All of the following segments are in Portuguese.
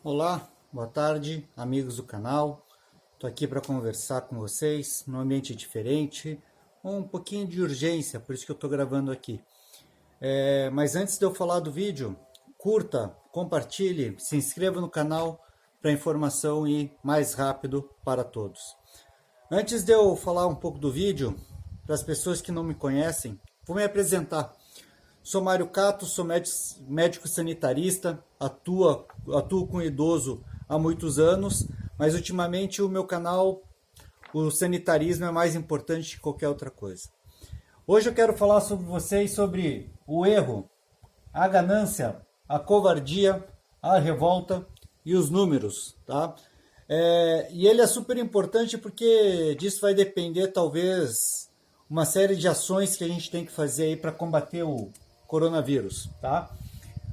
Olá, boa tarde, amigos do canal. Estou aqui para conversar com vocês num ambiente diferente, um pouquinho de urgência, por isso que eu estou gravando aqui. Mas antes de eu falar do vídeo, curta, compartilhe, se inscreva no canal para informação ir mais rápido para todos. Antes de eu falar um pouco do vídeo, para as pessoas que não me conhecem, vou me apresentar. Sou Mário Cato, sou médico sanitarista, atuo com idoso há muitos anos, mas ultimamente o meu canal, o sanitarismo é mais importante que qualquer outra coisa. Hoje eu quero falar sobre vocês sobre o erro, a ganância, a covardia, a revolta e os números, tá? E ele é super importante porque disso vai depender talvez uma série de ações que a gente tem que fazer aí para combater o coronavírus, tá?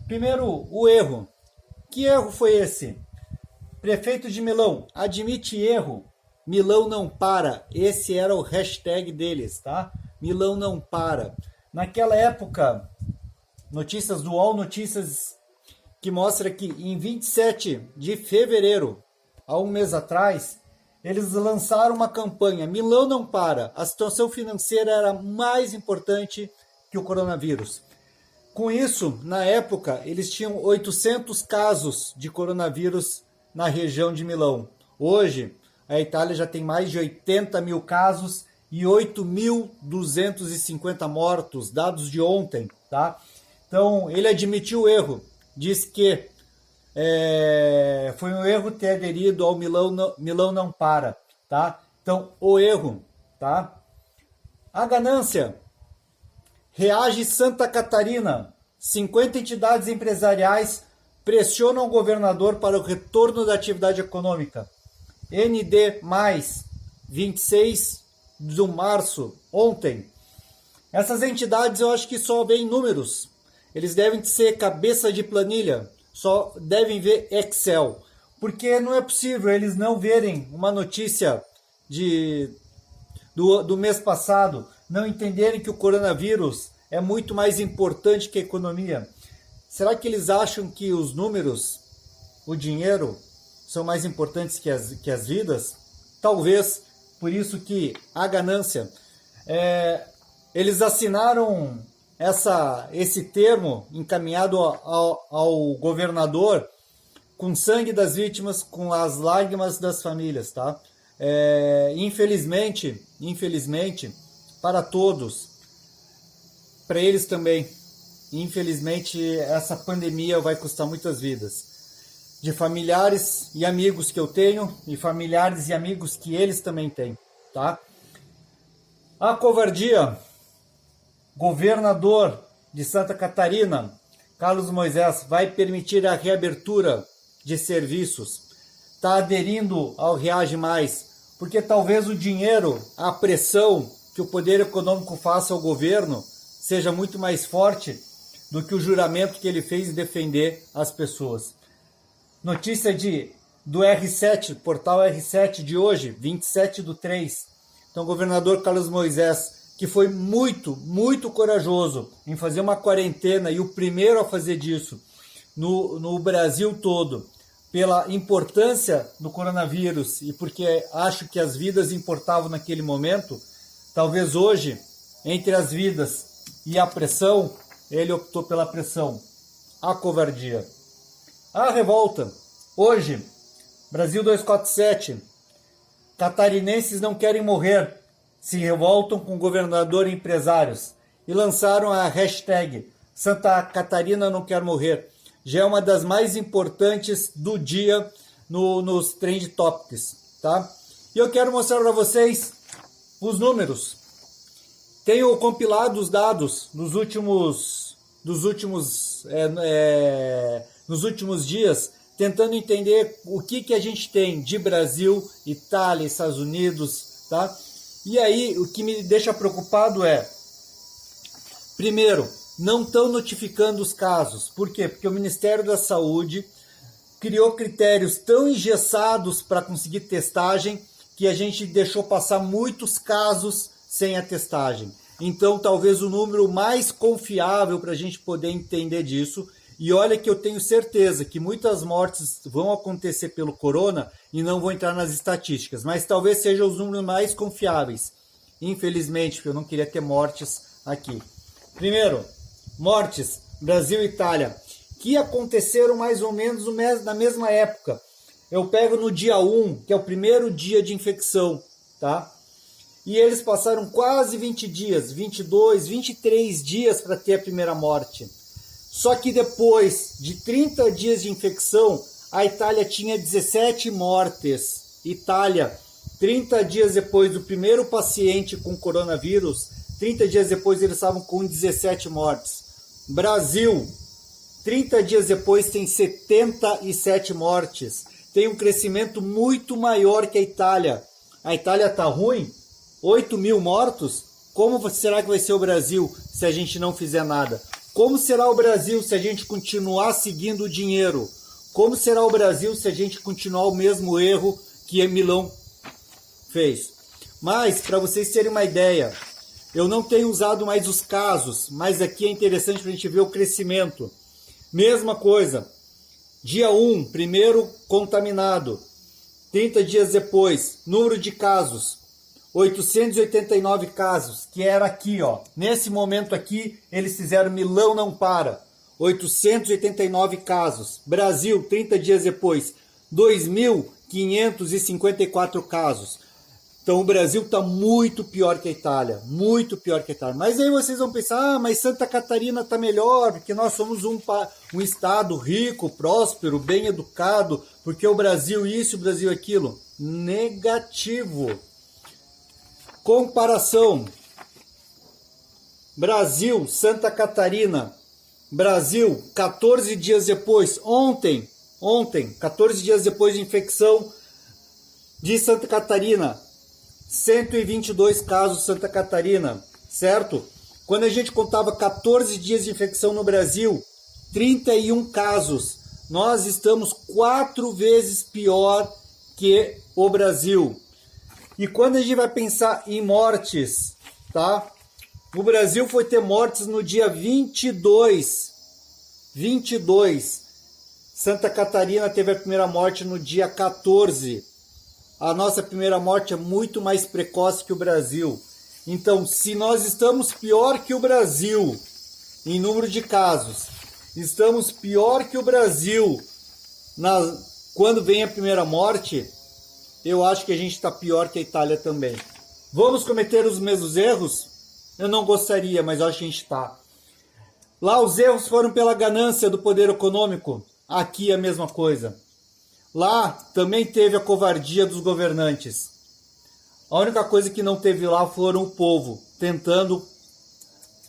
Primeiro, o erro. Que erro foi esse? Prefeito de Milão, admite erro. Milão não para. Esse era o hashtag deles, tá? Milão não para. Naquela época, notícias do UOL Notícias, que mostra que em 27 de fevereiro, há um mês atrás, eles lançaram uma campanha. Milão não para. A situação financeira era mais importante que o coronavírus. Com isso, na época, eles tinham 800 casos de coronavírus na região de Milão. Hoje, a Itália já tem mais de 80 mil casos e 8.250 mortos, dados de ontem, tá? Então, ele admitiu o erro, diz que foi um erro ter aderido ao Milão não para, tá? Então, o erro, tá? A ganância. Reage Santa Catarina. 50 entidades empresariais pressionam o governador para o retorno da atividade econômica. ND+, 26 de março, ontem. Essas entidades eu acho que só veem números. Eles devem ser cabeça de planilha, só devem ver Excel. Porque não é possível eles não verem uma notícia do mês passado, não entenderem que o coronavírus é muito mais importante que a economia. Será que eles acham que os números, o dinheiro, são mais importantes que as vidas? Talvez, por isso que a ganância. Eles assinaram esse termo encaminhado ao governador com sangue das vítimas, com as lágrimas das famílias, tá? Infelizmente, para todos, para eles também, infelizmente, essa pandemia vai custar muitas vidas. De familiares e amigos que eu tenho, e familiares e amigos que eles também têm, tá? A covardia. Governador de Santa Catarina, Carlos Moisés, vai permitir a reabertura de serviços. Está aderindo ao Reage Mais, porque talvez o dinheiro, a pressão que o poder econômico faça ao governo seja muito mais forte do que o juramento que ele fez de defender as pessoas. Notícia do R7, portal R7 de hoje, 27/3. Então, o governador Carlos Moisés, que foi muito, muito corajoso em fazer uma quarentena e o primeiro a fazer disso no Brasil todo, pela importância do coronavírus e porque acho que as vidas importavam naquele momento, talvez hoje, entre as vidas e a pressão, ele optou pela pressão, a covardia. A revolta. Hoje, Brasil 247, catarinenses não querem morrer, se revoltam com o governador e empresários e lançaram a hashtag Santa Catarina não quer morrer. Já é uma das mais importantes do dia nos Trend Topics, tá? E eu quero mostrar para vocês os números. Tenho compilado os dados nos últimos dias, tentando entender o que a gente tem de Brasil, Itália, Estados Unidos, tá? E aí, o que me deixa preocupado é, primeiro, não estão notificando os casos. Por quê? Porque o Ministério da Saúde criou critérios tão engessados para conseguir testagem que a gente deixou passar muitos casos sem a testagem. Então, talvez o número mais confiável para a gente poder entender disso E olha que eu tenho certeza que muitas mortes vão acontecer pelo corona e não vão entrar nas estatísticas, mas talvez sejam os números mais confiáveis. Infelizmente, porque eu não queria ter mortes aqui. Primeiro, mortes, Brasil e Itália, que aconteceram mais ou menos na mesma época. Eu pego no dia 1, que é o primeiro dia de infecção, tá? E eles passaram quase 20 dias, 22, 23 dias para ter a primeira morte. Só que depois de 30 dias de infecção, a Itália tinha 17 mortes. Itália, 30 dias depois do primeiro paciente com coronavírus, 30 dias depois eles estavam com 17 mortes. Brasil, 30 dias depois tem 77 mortes. Tem um crescimento muito maior que a Itália. A Itália está ruim? 8 mil mortos? Como será que vai ser o Brasil se a gente não fizer nada? Como será o Brasil se a gente continuar seguindo o dinheiro? Como será o Brasil se a gente continuar o mesmo erro que Milão fez? Mas, para vocês terem uma ideia, eu não tenho usado mais os casos, mas aqui é interessante para a gente ver o crescimento. Mesma coisa, dia 1, primeiro contaminado, 30 dias depois, número de casos, 889 casos, que era aqui, ó. Nesse momento aqui, eles fizeram Milão não para. 889 casos. Brasil, 30 dias depois, 2.554 casos. Então o Brasil está muito pior que a Itália, muito pior que a Itália. Mas aí vocês vão pensar, mas Santa Catarina está melhor, porque nós somos um estado rico, próspero, bem educado, porque o Brasil isso, o Brasil aquilo. Negativo. Comparação. Brasil, Santa Catarina. Brasil, 14 dias depois, ontem, 14 dias depois de infecção de Santa Catarina, 122 casos Santa Catarina, certo? Quando a gente contava 14 dias de infecção no Brasil, 31 casos. Nós estamos 4 vezes pior que o Brasil. E quando a gente vai pensar em mortes, tá? O Brasil foi ter mortes no dia 22. Santa Catarina teve a primeira morte no dia 14. A nossa primeira morte é muito mais precoce que o Brasil. Então, se nós estamos pior que o Brasil em número de casos, estamos pior que o Brasil quando vem a primeira morte, eu acho que a gente está pior que a Itália também. Vamos cometer os mesmos erros? Eu não gostaria, mas eu acho que a gente está. Lá os erros foram pela ganância do poder econômico. Aqui a mesma coisa. Lá também teve a covardia dos governantes. A única coisa que não teve lá foram o povo tentando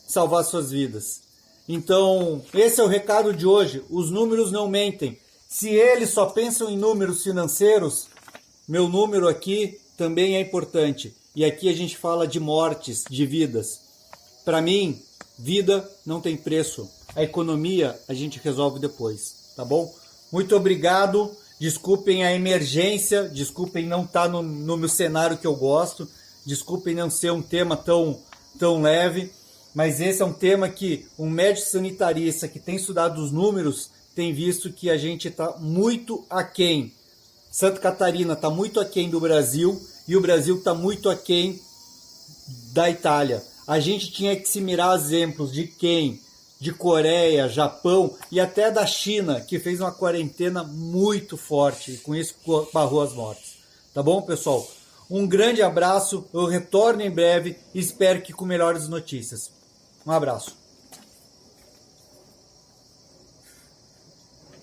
salvar suas vidas. Então, esse é o recado de hoje. Os números não mentem. Se eles só pensam em números financeiros, meu número aqui também é importante. E aqui a gente fala de mortes, de vidas. Para mim, vida não tem preço. A economia a gente resolve depois, tá bom? Muito obrigado. Desculpem a emergência, desculpem não estar no meu cenário que eu gosto, desculpem não ser um tema tão leve, mas esse é um tema que um médico sanitarista que tem estudado os números tem visto que a gente está muito aquém. Santa Catarina está muito aquém do Brasil e o Brasil está muito aquém da Itália. A gente tinha que se mirar exemplos de quem? De Coreia, Japão e até da China, que fez uma quarentena muito forte e com isso barrou as mortes. Tá bom, pessoal? Um grande abraço, eu retorno em breve e espero que com melhores notícias. Um abraço.